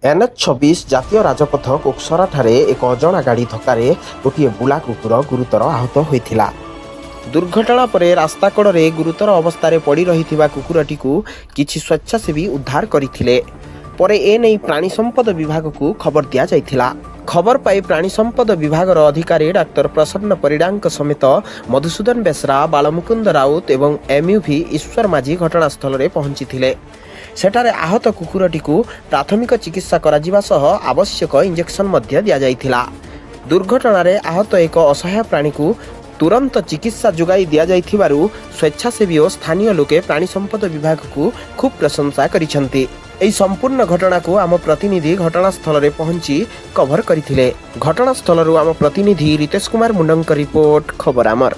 NH26 ଜାତୀୟ ରାଜପଥ କୋକସରାଠାରେ ଏକ ଅଜଣା ଗାଡ଼ି ଧକ୍କାରେ ଗୋଟିଏ ବୁଲା କୁକୁର ଗୁରୁତର ଆହତ ହୋଇଥିଲା। ଦୁର୍ଘଟଣା ପରେ ରାସ୍ତା କଡ଼ରେ ଗୁରୁତର ଅବସ୍ଥାରେ ପଡ଼ି ରହିଥିବା କୁକୁରଟିକୁ କିଛି ସ୍ୱେଚ୍ଛାସେବୀ ଉଦ୍ଧାର କରିଥିଲେ। ପରେ ଏନେଇ ପ୍ରାଣୀ ସମ୍ପଦ ବିଭାଗକୁ ଖବର ଦିଆଯାଇଥିଲା। ଖବର ପାଇ ପ୍ରାଣୀ ସମ୍ପଦ ବିଭାଗର ଅଧିକାରୀ ଡାକ୍ତର ପ୍ରସନ୍ନ ପରିଡ଼ାଙ୍କ ସମେତ ମଧୁସୂଦନ ବେସରା, ବାଳମୁକୁନ୍ଦ ରାଉତ ଏବଂ MUV ଈଶ୍ୱର ମାଝୀ ଘଟଣାସ୍ଥଳରେ ପହଞ୍ଚିଥିଲେ। ସେଠାରେ ଆହତ କୁକୁରଟିକୁ ପ୍ରାଥମିକ ଚିକିତ୍ସା କରାଯିବା ସହ ଆବଶ୍ୟକ ଇଞ୍ଜେକ୍ସନ ମଧ୍ୟ ଦିଆଯାଇଥିଲା। ଦୁର୍ଘଟଣାରେ ଆହତ ଏକ ଅସହାୟ ପ୍ରାଣୀକୁ ତୁରନ୍ତ ଚିକିତ୍ସା ଯୋଗାଇ ଦିଆଯାଇଥିବାରୁ ସ୍ୱେଚ୍ଛାସେବୀ ଓ ସ୍ଥାନୀୟ ଲୋକେ ପ୍ରାଣୀ ସମ୍ପଦ ବିଭାଗକୁ ଖୁବ୍ ପ୍ରଶଂସା କରିଛନ୍ତି। ଏହି ସମ୍ପୂର୍ଣ୍ଣ ଘଟଣାକୁ ଆମ ପ୍ରତିନିଧି ଘଟଣାସ୍ଥଳରେ ପହଞ୍ଚି କଭର କରିଥିଲେ। ଘଟଣାସ୍ଥଳରୁ ଆମ ପ୍ରତିନିଧି ରିତେଶ କୁମାର ମୁଣ୍ଡଙ୍କ ରିପୋର୍ଟ, ଖବର ଆମର।